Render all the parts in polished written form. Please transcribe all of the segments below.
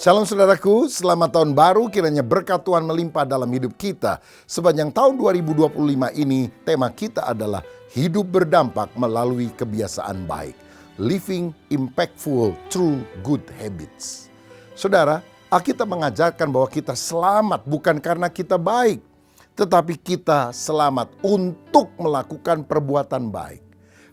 Shalom saudaraku, selamat tahun baru, kiranya berkat Tuhan melimpah dalam hidup kita. Sepanjang tahun 2025 ini, tema kita adalah hidup berdampak melalui kebiasaan baik. Living impactful through good habits. Saudara, Alkitab mengajarkan bahwa kita selamat bukan karena kita baik, tetapi kita selamat untuk melakukan perbuatan baik.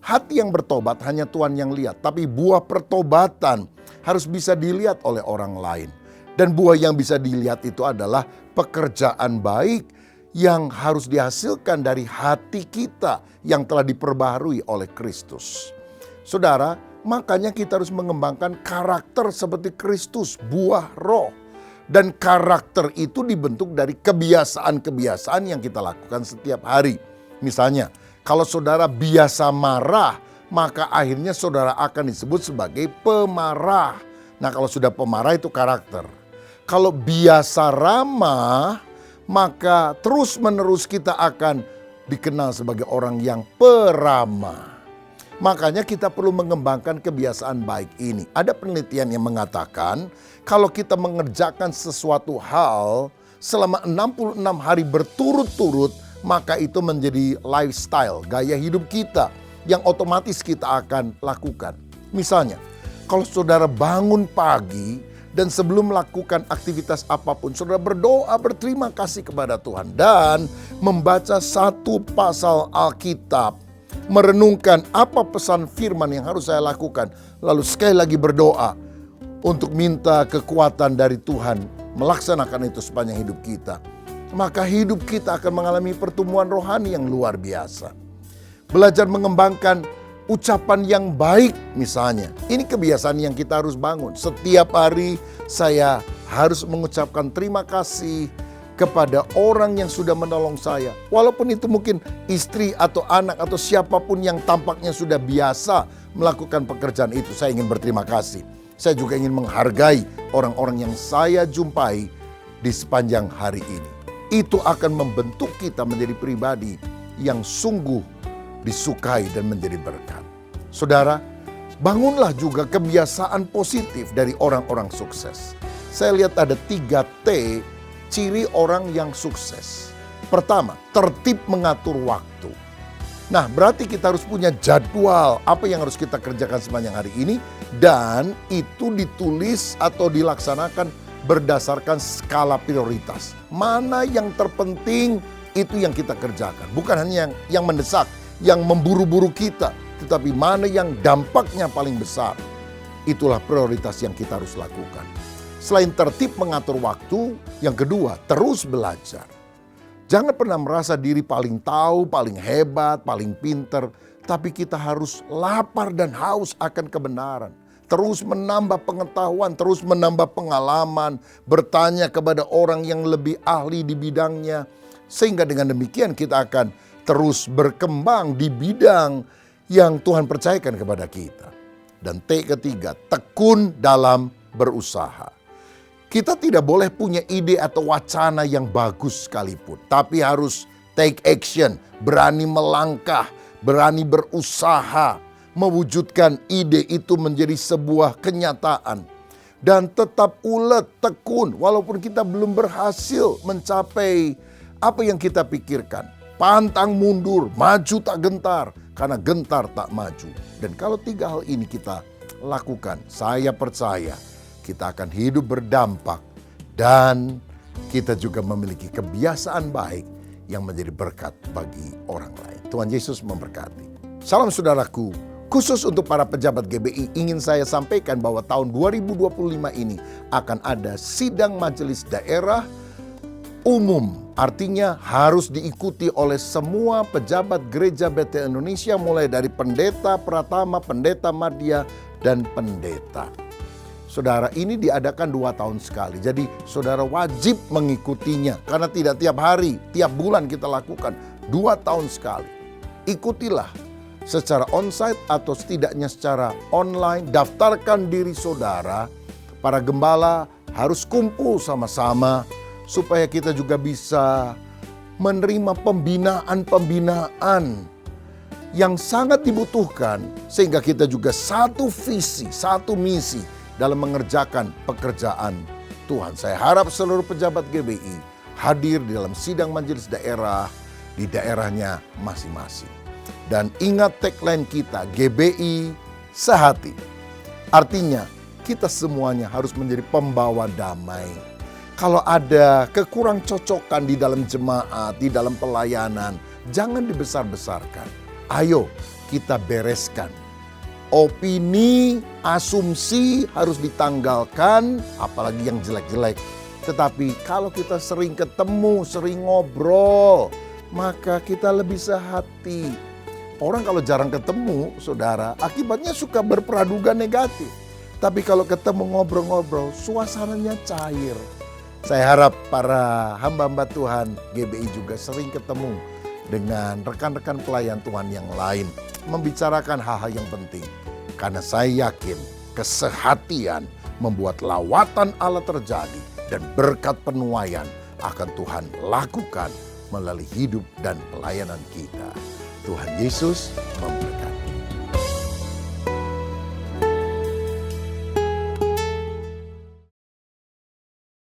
Hati yang bertobat hanya Tuhan yang lihat, tapi buah pertobatan harus bisa dilihat oleh orang lain. Dan buah yang bisa dilihat itu adalah pekerjaan baik yang harus dihasilkan dari hati kita yang telah diperbaharui oleh Kristus. Saudara, makanya kita harus mengembangkan karakter seperti Kristus, buah roh. Dan karakter itu dibentuk dari kebiasaan-kebiasaan yang kita lakukan setiap hari. Misalnya, kalau saudara biasa marah, maka akhirnya saudara akan disebut sebagai pemarah. Nah, kalau sudah pemarah itu karakter. Kalau biasa ramah, maka terus-menerus kita akan dikenal sebagai orang yang peramah. Makanya kita perlu mengembangkan kebiasaan baik ini. Ada penelitian yang mengatakan kalau kita mengerjakan sesuatu hal selama 66 hari berturut-turut, maka itu menjadi lifestyle, gaya hidup kita yang otomatis kita akan lakukan. Misalnya, kalau saudara bangun pagi dan sebelum melakukan aktivitas apapun, saudara berdoa berterima kasih kepada Tuhan dan membaca satu pasal Alkitab, merenungkan apa pesan firman yang harus saya lakukan, lalu sekali lagi berdoa untuk minta kekuatan dari Tuhan melaksanakan itu sepanjang hidup kita. Maka hidup kita akan mengalami pertumbuhan rohani yang luar biasa. Belajar mengembangkan ucapan yang baik misalnya. Ini kebiasaan yang kita harus bangun. Setiap hari saya harus mengucapkan terima kasih kepada orang yang sudah menolong saya. Walaupun itu mungkin istri atau anak atau siapapun yang tampaknya sudah biasa melakukan pekerjaan itu. Saya ingin berterima kasih. Saya juga ingin menghargai orang-orang yang saya jumpai di sepanjang hari ini. Itu akan membentuk kita menjadi pribadi yang sungguh disukai dan menjadi berkat. Saudara, bangunlah juga kebiasaan positif dari orang-orang sukses. Saya lihat ada 3T ciri orang yang sukses. Pertama, tertib mengatur waktu. Nah, berarti kita harus punya jadwal apa yang harus kita kerjakan sepanjang hari ini. Dan itu ditulis atau dilaksanakan berdasarkan skala prioritas. Mana yang terpenting itu yang kita kerjakan. Bukan hanya yang mendesak, yang memburu-buru kita. Tetapi mana yang dampaknya paling besar. Itulah prioritas yang kita harus lakukan. Selain tertib mengatur waktu, yang kedua terus belajar. Jangan pernah merasa diri paling tahu, paling hebat, paling pinter. Tapi kita harus lapar dan haus akan kebenaran. Terus menambah pengetahuan, terus menambah pengalaman, bertanya kepada orang yang lebih ahli di bidangnya. Sehingga dengan demikian kita akan terus berkembang di bidang yang Tuhan percayakan kepada kita. Dan T ketiga, tekun dalam berusaha. Kita tidak boleh punya ide atau wacana yang bagus sekalipun. Tapi harus take action, berani melangkah, berani berusaha. Mewujudkan ide itu menjadi sebuah kenyataan. Dan tetap ulet, tekun, walaupun kita belum berhasil mencapai apa yang kita pikirkan. Pantang mundur, maju tak gentar, karena gentar tak maju. Dan kalau 3 hal ini kita lakukan, saya percaya kita akan hidup berdampak. Dan kita juga memiliki kebiasaan baik yang menjadi berkat bagi orang lain. Tuhan Yesus memberkati. Salam saudaraku. Khusus untuk para pejabat GBI, ingin saya sampaikan bahwa tahun 2025 ini akan ada sidang majelis daerah umum. Artinya harus diikuti oleh semua pejabat gereja BTL Indonesia mulai dari pendeta pratama, pendeta madya, dan pendeta. Saudara, ini diadakan 2 tahun sekali. Jadi saudara wajib mengikutinya karena tidak tiap hari, tiap bulan kita lakukan. 2 tahun sekali. Ikutilah. Secara onsite atau setidaknya secara online, daftarkan diri saudara. Para gembala harus kumpul sama-sama supaya kita juga bisa menerima pembinaan-pembinaan yang sangat dibutuhkan sehingga kita juga satu visi, satu misi dalam mengerjakan pekerjaan Tuhan. Saya harap seluruh pejabat GBI hadir di dalam sidang majelis daerah di daerahnya masing-masing. Dan ingat tagline kita, GBI sehati. Artinya kita semuanya harus menjadi pembawa damai. Kalau ada kekurang cocokan di dalam jemaat, di dalam pelayanan, jangan dibesar-besarkan. Ayo kita bereskan. Opini, asumsi harus ditanggalkan, apalagi yang jelek-jelek. Tetapi kalau kita sering ketemu, sering ngobrol, maka kita lebih sehati. Orang kalau jarang ketemu, saudara, akibatnya suka berpraduga negatif. Tapi kalau ketemu ngobrol-ngobrol, suasananya cair. Saya harap para hamba-hamba Tuhan GBI juga sering ketemu dengan rekan-rekan pelayan Tuhan yang lain, membicarakan hal-hal yang penting. Karena saya yakin kesehatian membuat lawatan Allah terjadi dan berkat penuaian akan Tuhan lakukan melalui hidup dan pelayanan kita. Tuhan Yesus memberkati.